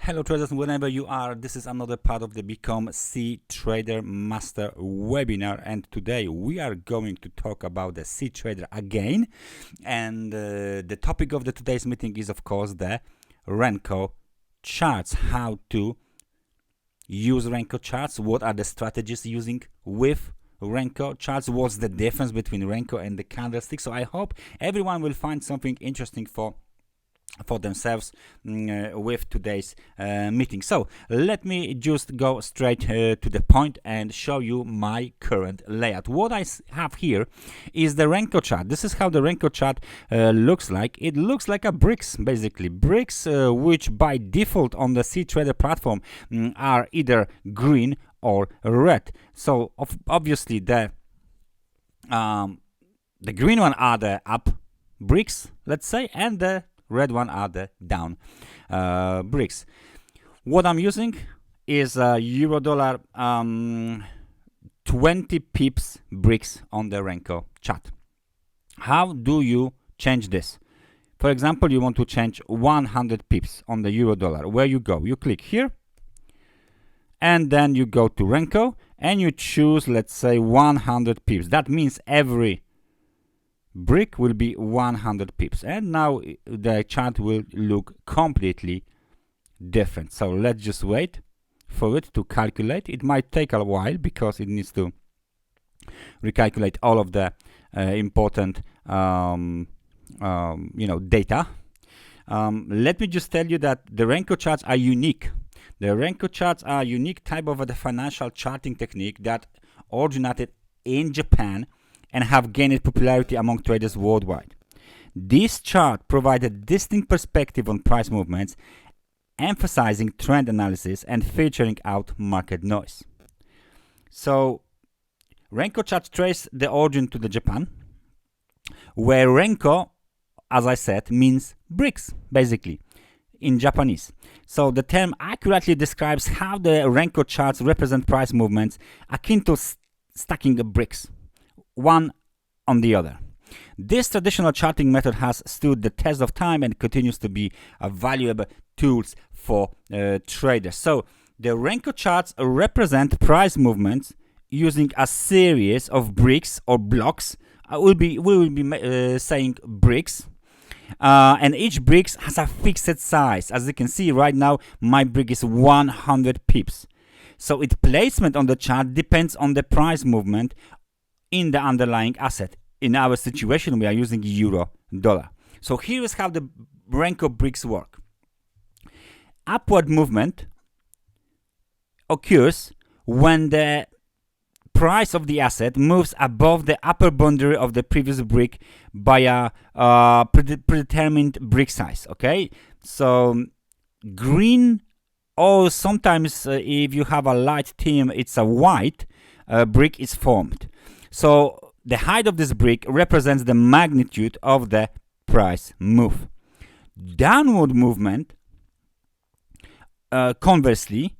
Hello traders, whenever you are, this is another part of the Become cTrader Master webinar, and today we are going to talk about the cTrader again, and the topic of today's meeting is of course the Renko Charts, how to use Renko Charts, what are the strategies using with Renko Charts, what's the difference between Renko and the candlestick. So I hope everyone will find something interesting for themselves with today's meeting. So let me just go straight to the point and show you my current layout. What I have here is the Renko chart. This is how the Renko chart looks like. It looks like a bricks, basically bricks, which by default on the cTrader platform are either green or red. So obviously the green one are the up bricks, let's say, and the red one are the down bricks. What I'm using is euro dollar 20 pips bricks on the Renko chart. How do you change this? For example, you want to change 100 pips on the euro dollar. Where you go? You click here and then you go to Renko and you choose, let's say, 100 pips. That means every brick will be 100 pips, and now the chart will look completely different. So let's just wait for it to calculate. It might take a while because it needs to recalculate all of the important data. Let me just tell you that the Renko charts are unique. The Renko charts are a unique type of the financial charting technique that originated in Japan and have gained popularity among traders worldwide. This chart provides a distinct perspective on price movements, emphasizing trend analysis and filtering out market noise. So Renko charts trace the origin to the Japan, where Renko, as I said, means bricks, basically, in Japanese. So the term accurately describes how the Renko charts represent price movements akin to stacking the bricks, one on the other. This traditional charting method has stood the test of time and continues to be a valuable tool for traders. So the Renko charts represent price movements using a series of bricks or blocks. We will be saying bricks, and each brick has a fixed size. As you can see right now, my brick is 100 pips. So its placement on the chart depends on the price movement in the underlying asset. In our situation, we are using euro dollar. So here is how the Renko bricks work. Upward movement occurs when the price of the asset moves above the upper boundary of the previous brick by a predetermined brick size. Okay, so green, or sometimes if you have a light theme, it's a white brick is formed. So the height of this brick represents the magnitude of the price move. Downward movement, conversely,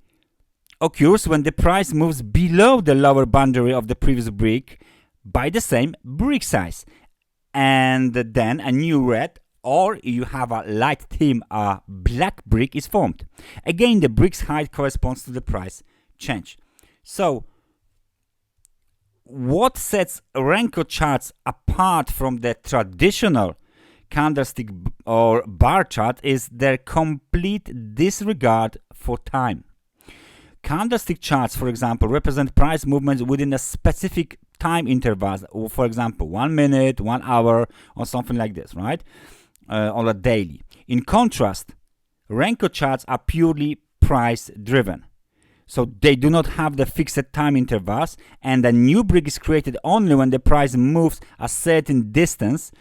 occurs when the price moves below the lower boundary of the previous brick by the same brick size, and then a new red, or you have a light theme, a black brick is formed. Again, the brick's height corresponds to the price change. So what sets Renko charts apart from the traditional candlestick or bar chart is their complete disregard for time. Candlestick charts, for example, represent price movements within a specific time interval, or for example 1 minute, 1 hour, or something like this, right? On a daily. In contrast, Renko charts are purely price driven. So they do not have the fixed time intervals, and a new brick is created only when the price moves a certain distance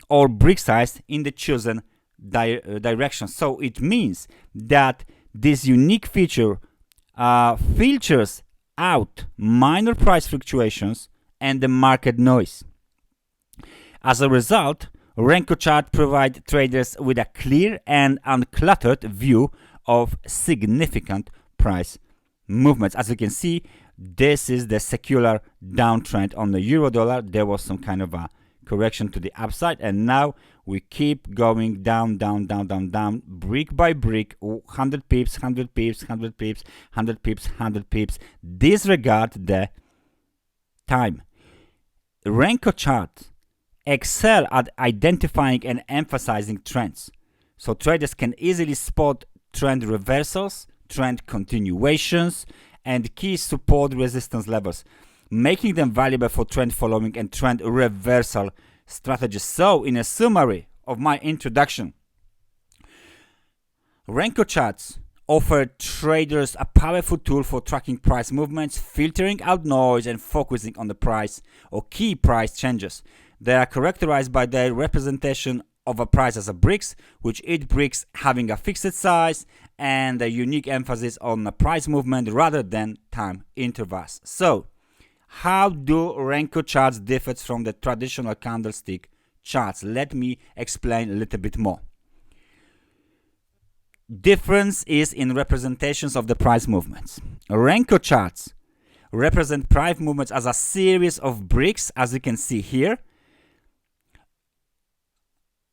or brick size in the chosen direction. So it means that this unique feature filters out minor price fluctuations and the market noise. As a result, Renko chart provides traders with a clear and uncluttered view of significant price movements. As you can see, this is the secular downtrend on the euro dollar. There was some kind of a correction to the upside, and now we keep going down, down, down, down, down, brick by brick, 100 pips, 100 pips, 100 pips, 100 pips, 100 pips. Disregard the time. Renko charts excel at identifying and emphasizing trends. So traders can easily spot trend reversals, trend continuations, and key support resistance levels, making them valuable for trend following and trend reversal strategies. So in a summary of my introduction, Renko charts offer traders a powerful tool for tracking price movements, filtering out noise, and focusing on the price or key price changes. They are characterized by their representation of a price as a bricks, with each bricks having a fixed size and a unique emphasis on the price movement rather than time intervals. So, how do Renko charts differ from the traditional candlestick charts? Let me explain a little bit more. Difference is in representations of the price movements. Renko charts represent price movements as a series of bricks, as you can see here,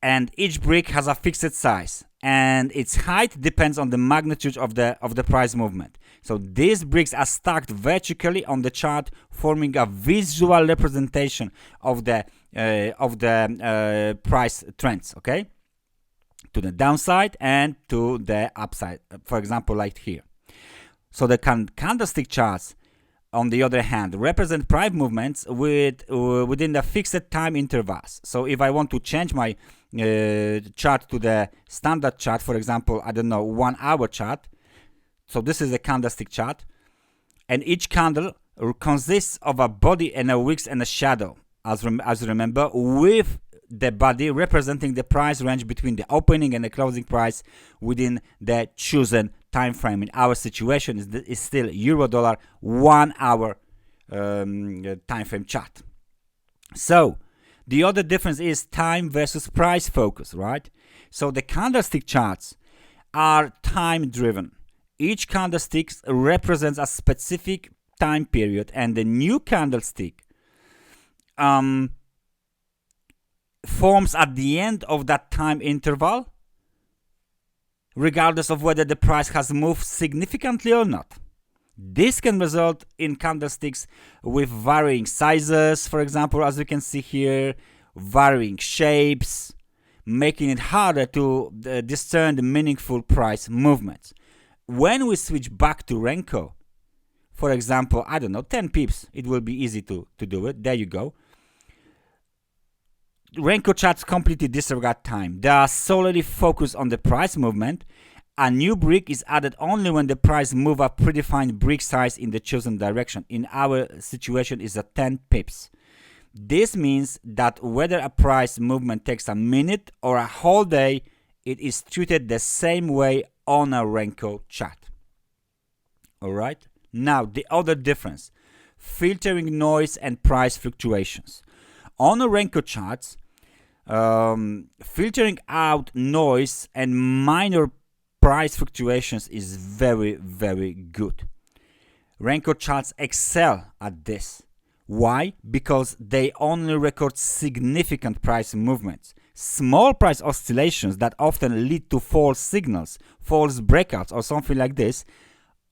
and each brick has a fixed size, and its height depends on the magnitude of the price movement. So these bricks are stacked vertically on the chart, forming a visual representation of the price trends, okay, to the downside and to the upside, for example, like here. So the candlestick charts, on the other hand, represent price movements within the fixed time intervals. So if I want to change my chart to the standard chart, for example, I don't know, 1 hour chart. So this is a candlestick chart, and each candle consists of a body and a wicks and a shadow, as you remember, with the body representing the price range between the opening and the closing price within the chosen time frame. In our situation is still euro-dollar 1 hour time frame chart. So the other difference is time versus price focus, right? So the candlestick charts are time driven. Each candlestick represents a specific time period, and the new candlestick forms at the end of that time interval, regardless of whether the price has moved significantly or not. This can result in candlesticks with varying sizes, for example, as you can see here, varying shapes, making it harder to discern the meaningful price movements. When we switch back to Renko, for example, I don't know, 10 pips, it will be easy to do it. There you go. Renko charts completely disregard time. They are solely focused on the price movement. A new brick is added only when the price move a predefined brick size in the chosen direction. In our situation is 10 pips. This means that whether a price movement takes a minute or a whole day, it is treated the same way on a Renko chart. Alright? Now, the other difference. Filtering noise and price fluctuations. On a Renko charts, filtering out noise and minor price fluctuations is very, very good. Renko charts excel at this. Why? Because they only record significant price movements. Small price oscillations that often lead to false signals, false breakouts, or something like this,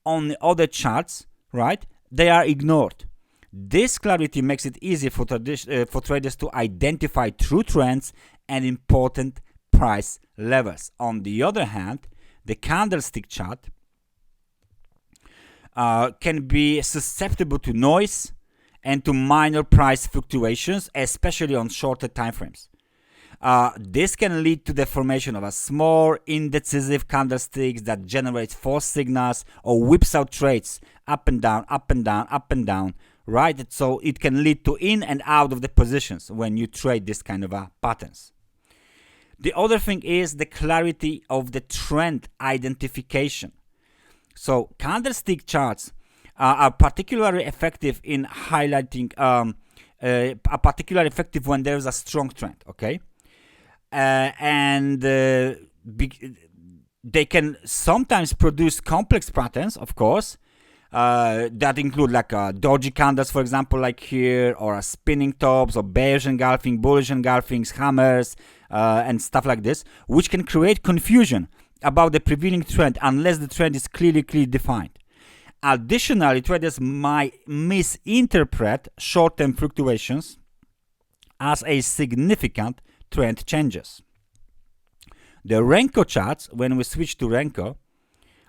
on the other charts, right, they are ignored. This clarity makes it easy for traders to identify true trends and important price levels. On the other hand, the candlestick chart can be susceptible to noise and to minor price fluctuations, especially on shorter time frames. This can lead to the formation of a small, indecisive candlesticks that generate false signals or whips out trades up and down, up and down, up and down, right? So it can lead to in and out of the positions when you trade this kind of patterns. The other thing is the clarity of the trend identification. So candlestick charts are particularly effective in highlighting, are particularly effective when there is a strong trend, okay? They can sometimes produce complex patterns, of course, that include like doji candles, for example, like here, or spinning tops, or bearish engulfing, bullish engulfings, hammers, and stuff like this, which can create confusion about the prevailing trend unless the trend is clearly defined. Additionally, traders might misinterpret short-term fluctuations as a significant trend changes. The Renko charts, when we switch to Renko,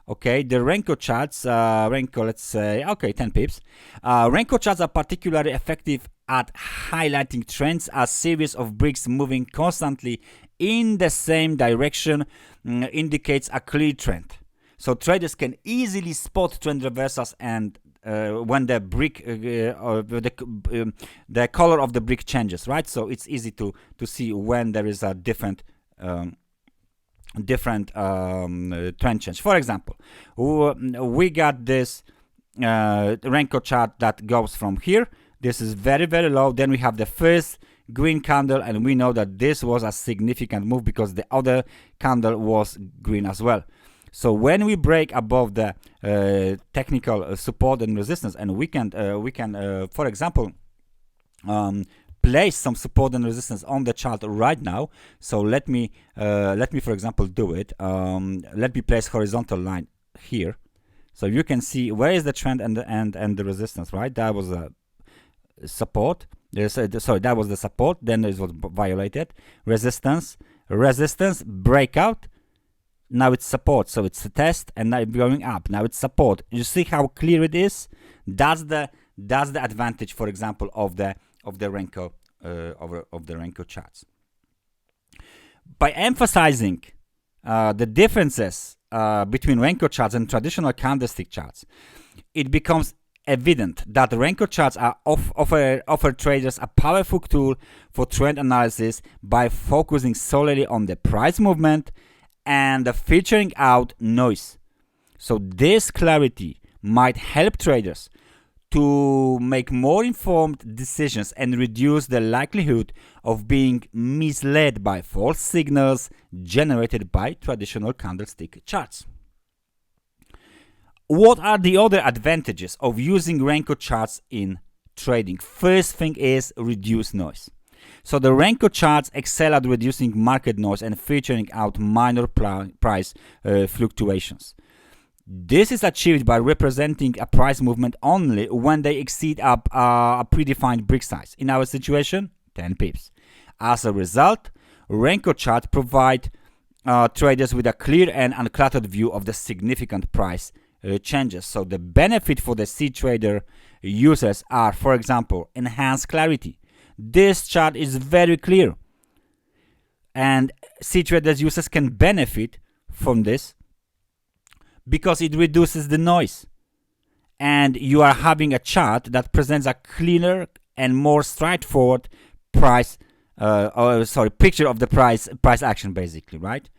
okay, the Renko charts, Renko, let's say, okay, 10 pips. Renko charts are particularly effective at highlighting trends as series of bricks moving constantly in the same direction indicates a clear trend. So traders can easily spot trend reversals and when the brick, the color of the brick changes, right? So it's easy to see when there is a different trend change. For example, we got this Renko chart that goes from here. This is very, very low. Then we have the first green candle, and we know that this was a significant move because the other candle was green as well. So when we break above the technical support and resistance, and we can for example, place some support and resistance on the chart right now. So let me for example do it. Let me place horizontal line here, so you can see where is the trend and the resistance, right? That was a support. Sorry, that was the support. Then it was violated. Resistance, breakout. Now it's support, so it's a test, and now it's going up. Now it's support. You see how clear it is? That's the advantage, for example, of the Renko of the Renko charts. By emphasizing the differences between Renko charts and traditional candlestick charts, it becomes evident that Renko charts offer traders a powerful tool for trend analysis by focusing solely on the price movement and filtering out noise. So this clarity might help traders to make more informed decisions and reduce the likelihood of being misled by false signals generated by traditional candlestick charts. What are the other advantages of using Renko charts in trading? First thing is reduce noise. So the Renko charts excel at reducing market noise and filtering out minor price fluctuations. This is achieved by representing a price movement only when they exceed a predefined brick size. In our situation, 10 pips. As a result, Renko charts provide traders with a clear and uncluttered view of the significant price changes. So the benefit for the cTrader users are, for example, enhanced clarity. This chart is very clear, and cTrader users can benefit from this because it reduces the noise, and you are having a chart that presents a cleaner and more straightforward picture of the price action, basically, right?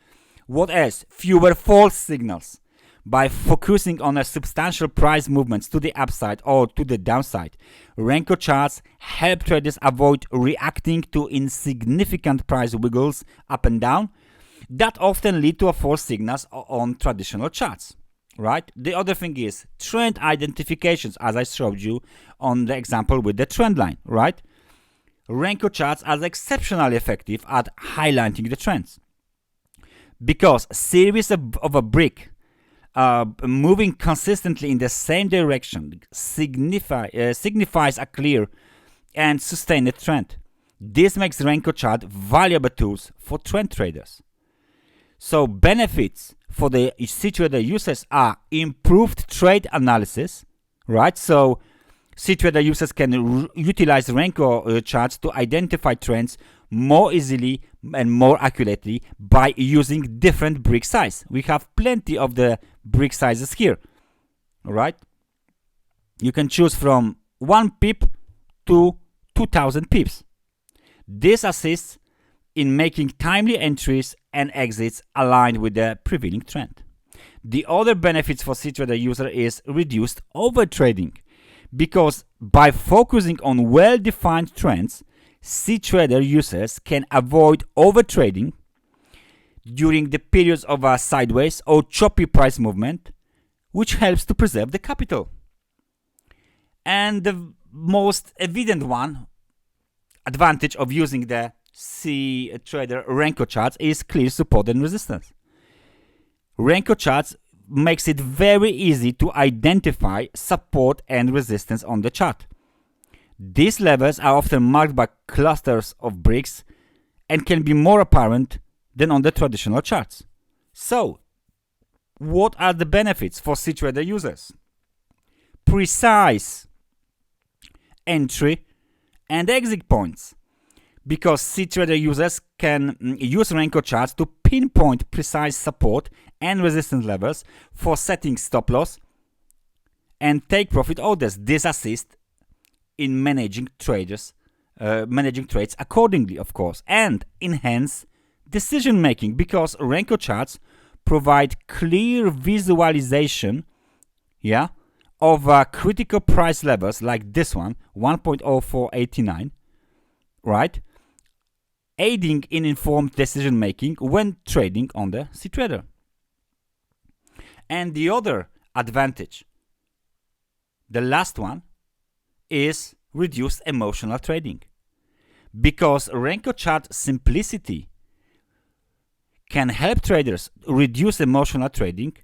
What else? Fewer false signals. By focusing on a substantial price movements to the upside or to the downside, Renko charts help traders avoid reacting to insignificant price wiggles up and down that often lead to false signals on traditional charts, right? The other thing is trend identifications, as I showed you on the example with the trend line, right? Renko charts are exceptionally effective at highlighting the trends because a series of a brick moving consistently in the same direction signifies a clear and sustained trend. This makes Renko chart valuable tools for trend traders. So benefits for the cTrader users are improved trade analysis, right? So cTrader users can utilize Renko charts to identify trends more easily and more accurately by using different brick size. We have plenty of the brick sizes here, right? You can choose from 1 pip to 2000 pips. This assists in making timely entries and exits aligned with the prevailing trend. The other benefits for cTrader user is reduced overtrading, because by focusing on well-defined trends, cTrader users can avoid overtrading during the periods of a sideways or choppy price movement, which helps to preserve the capital. And the most evident advantage of using the cTrader Renko charts is clear support and resistance. Renko charts makes it very easy to identify support and resistance on the chart. These levels are often marked by clusters of bricks and can be more apparent than on the traditional charts. So, what are the benefits for cTrader users? Precise entry and exit points, because cTrader users can use Renko charts to pinpoint precise support and resistance levels for setting stop loss and take profit orders. This assists in managing trades accordingly, of course, and enhance decision making, because Renko charts provide clear visualization, of critical price levels like this one, 1.0489, right? Aiding in informed decision making when trading on the cTrader. And the other advantage, the last one, is reduced emotional trading, because Renko chart simplicity can help traders reduce emotional trading,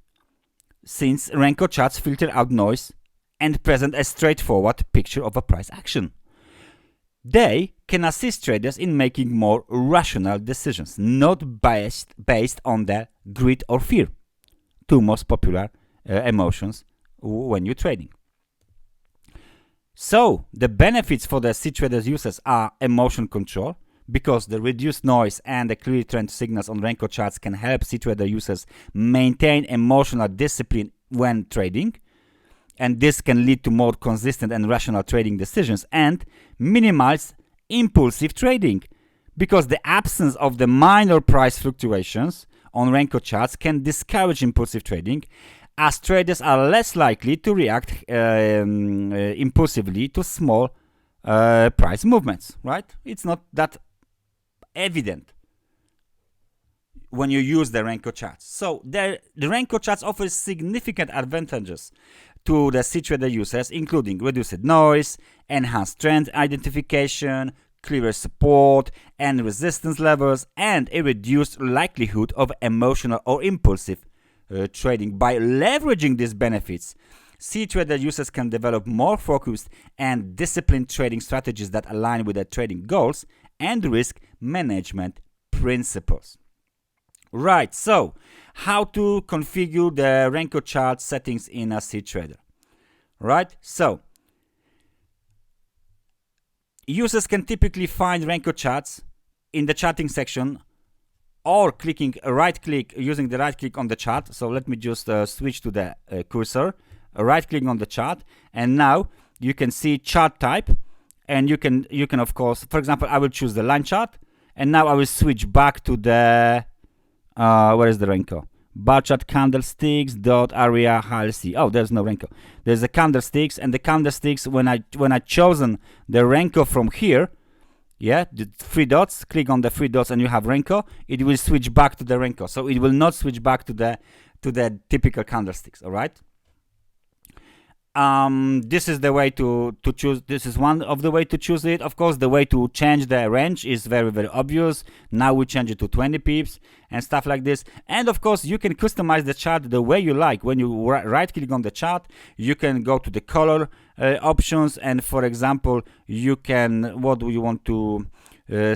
since Renko charts filter out noise and present a straightforward picture of a price action. They can assist traders in making more rational decisions, not based on the greed or fear, two most popular emotions when you're trading. So the benefits for the cTrader users are emotion control, because the reduced noise and the clear trend signals on Renko charts can help cTrader users maintain emotional discipline when trading, and this can lead to more consistent and rational trading decisions and minimize impulsive trading, because the absence of the minor price fluctuations on Renko charts can discourage impulsive trading, as traders are less likely to react impulsively to small price movements, right? It's not that evident when you use the Renko charts. So the Renko charts offers significant advantages to the cTrader users, including reduced noise, enhanced trend identification, clearer support and resistance levels, and a reduced likelihood of emotional or impulsive trading. By leveraging these benefits, cTrader users can develop more focused and disciplined trading strategies that align with their trading goals and risk management principles. Right, so how to configure the Renko chart settings in a cTrader. Right, so users can typically find Renko charts in the charting section, or clicking using the right click on the chart. So let me just switch to the cursor, right click on the chart, and now you can see chart type, and you can of course, for example, I will choose the line chart, and now I will switch back to the where is the Renko? Bar chart candlesticks dot area 𝗙cie. Oh, there's no Renko. There's the candlesticks, and the candlesticks, when I chosen the Renko from here, the three dots, click on the three dots and you have Renko, it will switch back to the Renko. So it will not switch back to the typical candlesticks, all right? This is the way to choose. This is one of the way to choose it. Of course, the way to change the range is very, very obvious. Now we change it to 20 pips and stuff like this. And of course, you can customize the chart the way you like. When you right click on the chart, you can go to the color options, and for example, you can, what do you want to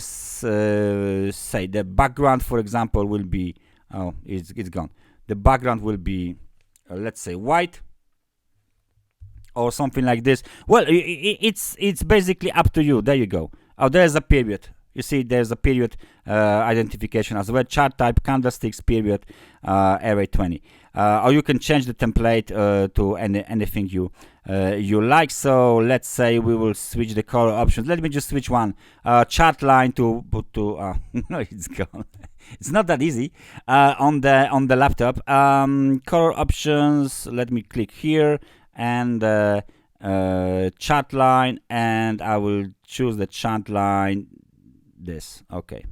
say? The background, for example, will be, oh, it's gone. The background will be, let's say, white, or something like this. Well, it's basically up to you. There you go. Oh, there's a period. You see, there's a period identification as well. Chart type, candlesticks, period, array 20. Or you can change the template to anything you like. So let's say we will switch the color options. Let me just switch one. Chart line to no, it's gone. It's not that easy on the laptop. Color options. Let me click here, and chart line, and I will choose the chart line this. Okay,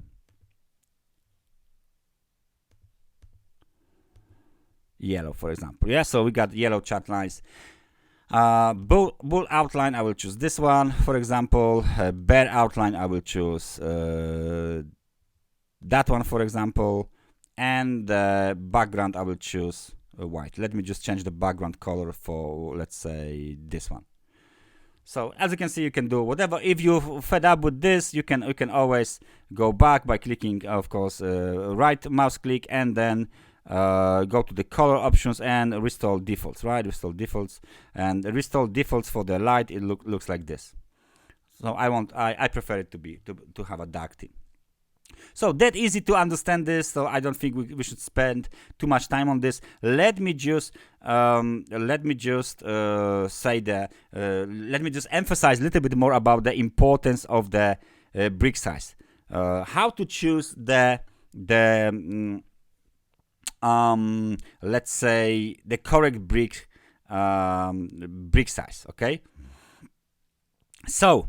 yellow, for example. So we got yellow chart lines. Bull outline, I will choose this one, for example. Bear outline, I will choose that one, for example. And background, I will choose white. Let me just change the background color for, let's say, this one. So as you can see, you can do whatever. If you're fed up with this, you can always go back by clicking, of course, right mouse click, and then go to the color options and restore defaults, right? Restore defaults, and restore defaults for the light. It looks like this. So I prefer it to have a dark theme. So that easy to understand this, so I don't think we should spend too much time on this. Let me just emphasize a little bit more about the importance of the brick size. How to choose let's say the correct brick size. Okay. So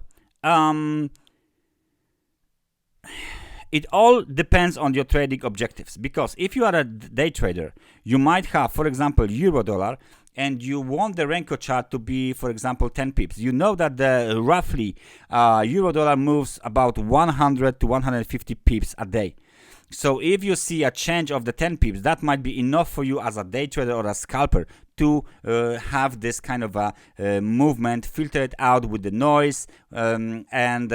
it all depends on your trading objectives, because if you are a day trader, you might have, for example, euro dollar, and you want the Renko chart to be, for example, 10 pips. You know that the roughly euro dollar moves about 100 to 150 pips a day. So if you see a change of the 10 pips, that might be enough for you as a day trader or a scalper to have this kind of a movement, filter it out with the noise, and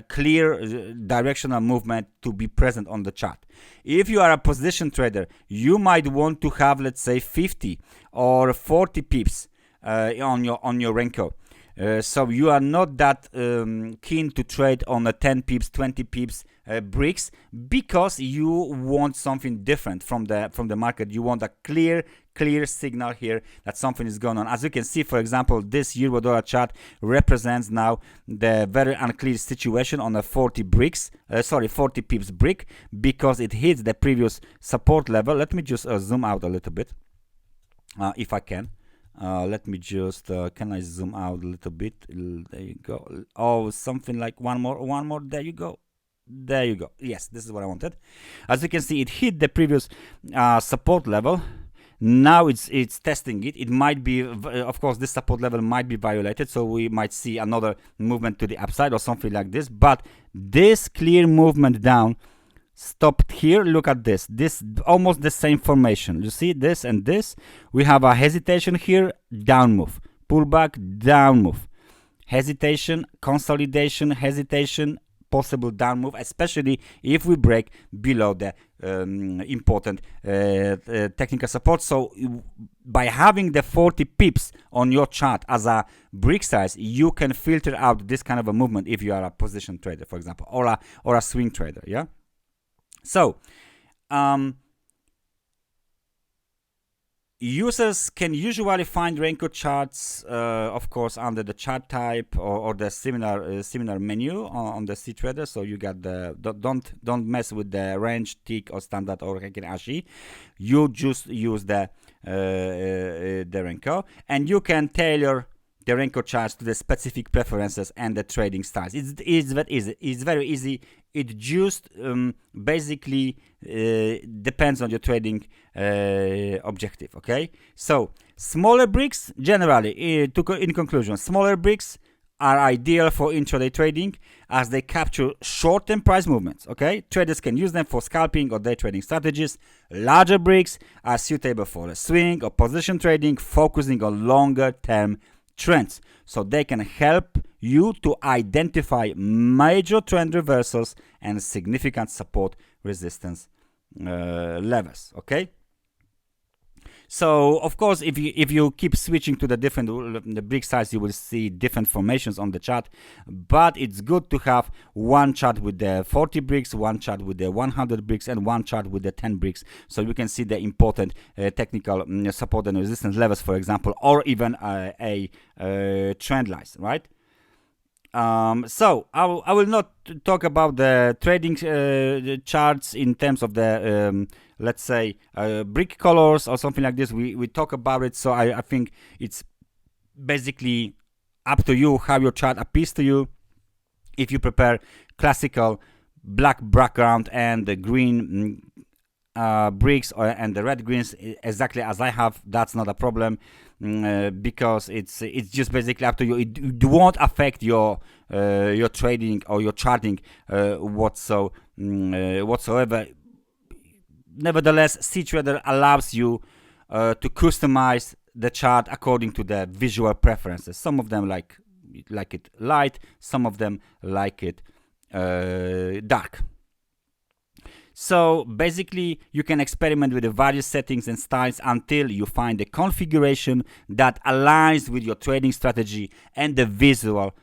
clear directional movement to be present on the chart. If you are a position trader, you might want to have, let's say, 50 or 40 pips on your Renko. So you are not that keen to trade on a 10 pips, 20 pips bricks, because you want something different from the market. You want a clear signal here that something is going on. As you can see, for example, this euro dollar chart represents now the very unclear situation on a 40 pips brick, because it hits the previous support level. Let me just zoom out a little bit, if I can. Let me just can I zoom out a little bit? There you go. Oh, something like one more. There you go. Yes, this is what I wanted. As you can see, it hit the previous support level. Now it's testing it. It might be, of course, this support level might be violated, so we might see another movement to the upside or something like this. But this clear movement down stopped here. Look at this almost the same formation. You see this and this. We have a hesitation here, down move, pullback, down move, hesitation, consolidation, hesitation, possible down move, especially if we break below the important technical support. So by having the 40 pips on your chart as a brick size, you can filter out this kind of a movement if you are a position trader, for example, or a swing trader. Yeah. So users can usually find Renko charts, of course, under the chart type or the similar menu on the cTrader. So you got the don't mess with the range, tick, or standard or 𝗙cie. You just use the Renko, and you can tailor the Renko charts to the specific preferences and the trading styles. It's very easy. It's very easy. It just basically depends on your trading objective. Okay, so smaller bricks generally, in conclusion, smaller bricks are ideal for intraday trading as they capture short-term price movements. Okay, traders can use them for scalping or day trading strategies. Larger bricks are suitable for a swing or position trading, focusing on longer-term trends, so they can help you to identify major trend reversals and significant support resistance levels. Okay, so of course, if you keep switching to the different brick size, you will see different formations on the chart, but it's good to have one chart with the 40 bricks, one chart with the 100 bricks, and one chart with the 10 bricks, so you can see the important technical support and resistance levels, for example, or even a trend lines, right? So I will not talk about the trading charts in terms of the let's say brick colors or something like this. We talk about it, so I think it's basically up to you how your chart appears to you. If you prepare classical black background and the green bricks and the red greens exactly as I have, that's not a problem. because it's just basically up to you. It won't affect your trading or your charting whatsoever. Nevertheless, cTrader allows you to customize the chart according to the visual preferences. Some of them like it light, some of them like it dark. So basically, you can experiment with the various settings and styles until you find a configuration that aligns with your trading strategy and the visual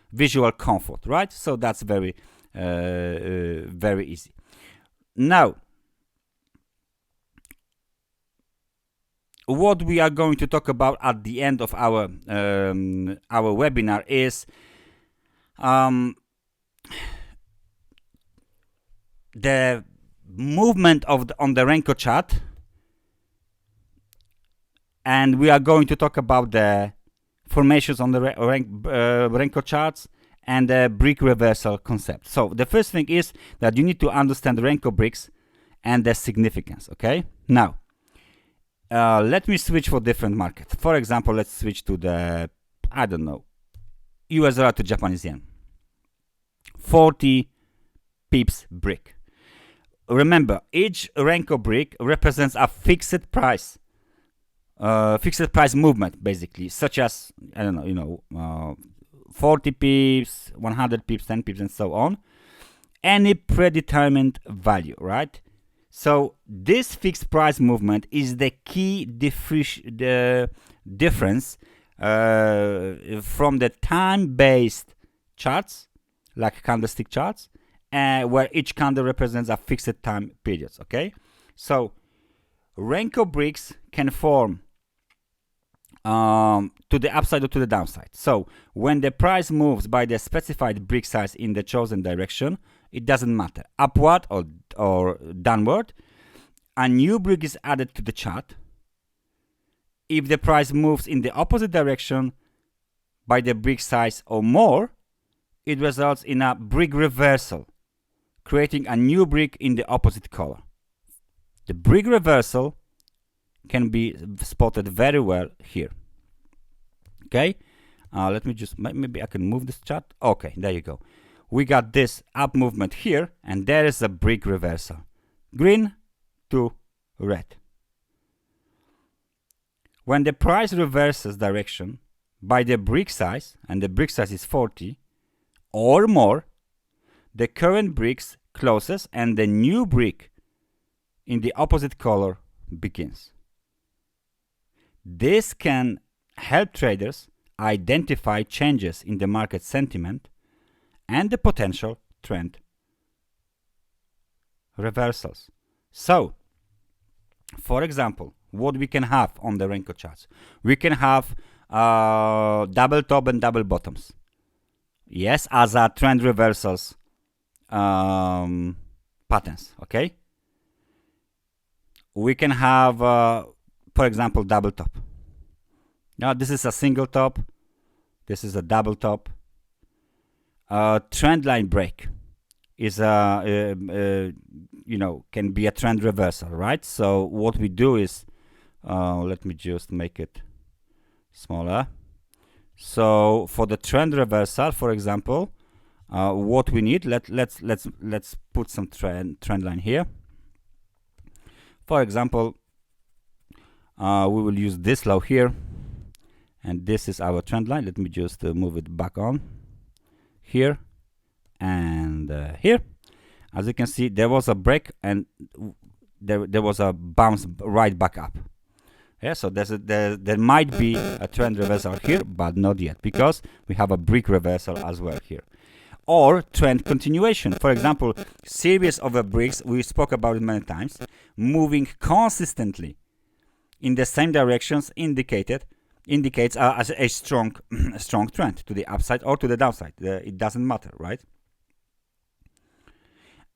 comfort, right? So that's very easy. Now, what we are going to talk about at the end of our webinar is the movement on the Renko chart, and we are going to talk about the formations on the Renko charts and the brick reversal concept. So the first thing is that you need to understand the Renko bricks and their significance. Okay, now let me switch for different market. For example, let's switch to the, I don't know, US dollar to Japanese yen. 40 pips brick. Remember, each Renko brick represents a fixed price movement, basically, such as, I don't know, 40 pips, 100 pips, 10 pips, and so on. Any predetermined value, right? So this fixed price movement is the key difference from the time-based charts, like candlestick charts, where each candle represents a fixed time periods. Okay, so Renko bricks can form to the upside or to the downside. So when the price moves by the specified brick size in the chosen direction, it doesn't matter, upward or downward, a new brick is added to the chart. If the price moves in the opposite direction by the brick size or more, it results in a brick reversal, creating a new brick in the opposite color. The brick reversal can be spotted very well here. Okay, let me just, maybe I can move this chart. Okay, there you go. We got this up movement here, and there is a brick reversal, green to red. When the price reverses direction by the brick size, and the brick size is 40 or more, the current bricks closes and the new brick in the opposite color begins. This can help traders identify changes in the market sentiment and the potential trend reversals. So, for example, what we can have on the Renko charts, we can have double top and double bottoms. Yes, as a trend reversals patterns. Okay, we can have, for example, double top. Now this is a single top, this is a double top. Trend line break is can be a trend reversal, right? So what we do is, let me just make it smaller. So for the trend reversal, for example, what we need, let's put some trend line here. For example, we will use this low here, and this is our trend line. Let me just move it back on here and here. As you can see, there was a break and there was a bounce right back up. Yeah, so there might be a trend reversal here, but not yet, because we have a brick reversal as well here. Or trend continuation. For example, series of bricks, we spoke about it many times, moving consistently in the same directions indicates as a strong trend to the upside or to the downside. It doesn't matter, right?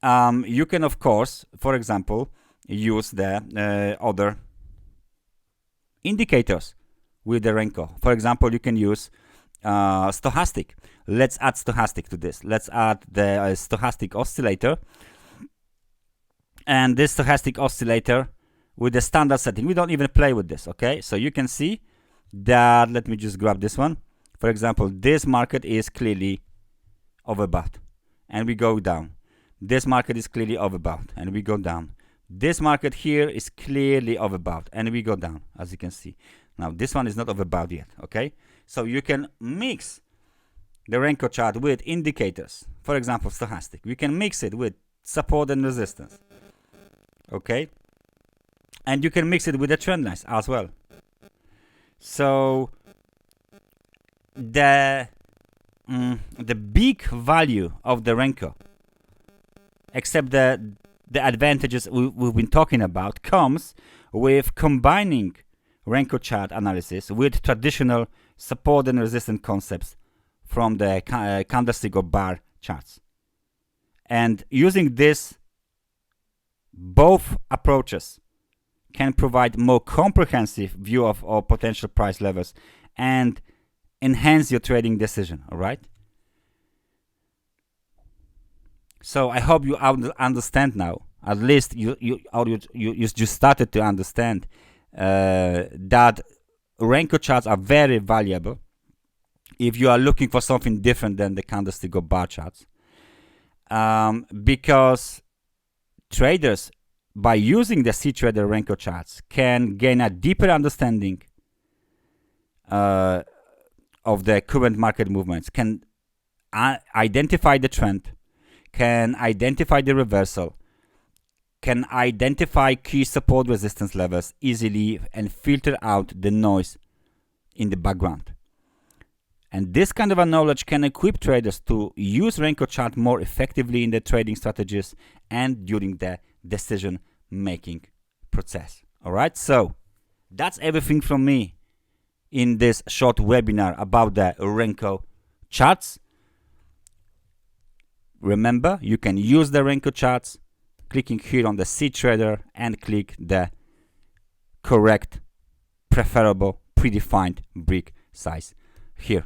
You can, of course, for example, use the other indicators with the Renko. For example, you can use stochastic. Let's add stochastic to this. Let's add the stochastic oscillator. And this stochastic oscillator with the standard setting, we don't even play with this, okay? So you can see that, let me just grab this one. For example, this market is clearly overbought and we go down. This market is clearly overbought and we go down. This market here is clearly overbought and we go down, as you can see. Now this one is not overbought yet, okay? So you can mix the Renko chart with indicators, for example stochastic. We can mix it with support and resistance, okay? And you can mix it with the trend lines as well. So the big value of the Renko, except the advantages we've been talking about, comes with combining Renko chart analysis with traditional support and resistance concepts from the candlestick or bar charts. And using this, both approaches can provide more comprehensive view of all potential price levels and enhance your trading decision, all right? So I hope you understand now, at least you just started to understand that Renko charts are very valuable if you are looking for something different than the candlestick or bar charts, because traders, by using the cTrader Renko charts, can gain a deeper understanding of the current market movements, can identify the trend, can identify the reversal, can identify key support resistance levels easily and filter out the noise in the background. And this kind of a knowledge can equip traders to use Renko chart more effectively in their trading strategies and during the decision making process. All right, so that's everything from me in this short webinar about the Renko charts. Remember, you can use the Renko charts clicking here on the cTrader and click the correct, preferable, predefined brick size here.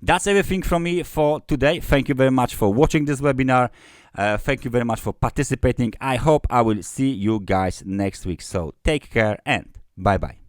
That's everything from me for today. Thank you very much for watching this webinar. Thank you very much for participating. I hope I will see you guys next week. So take care and bye bye.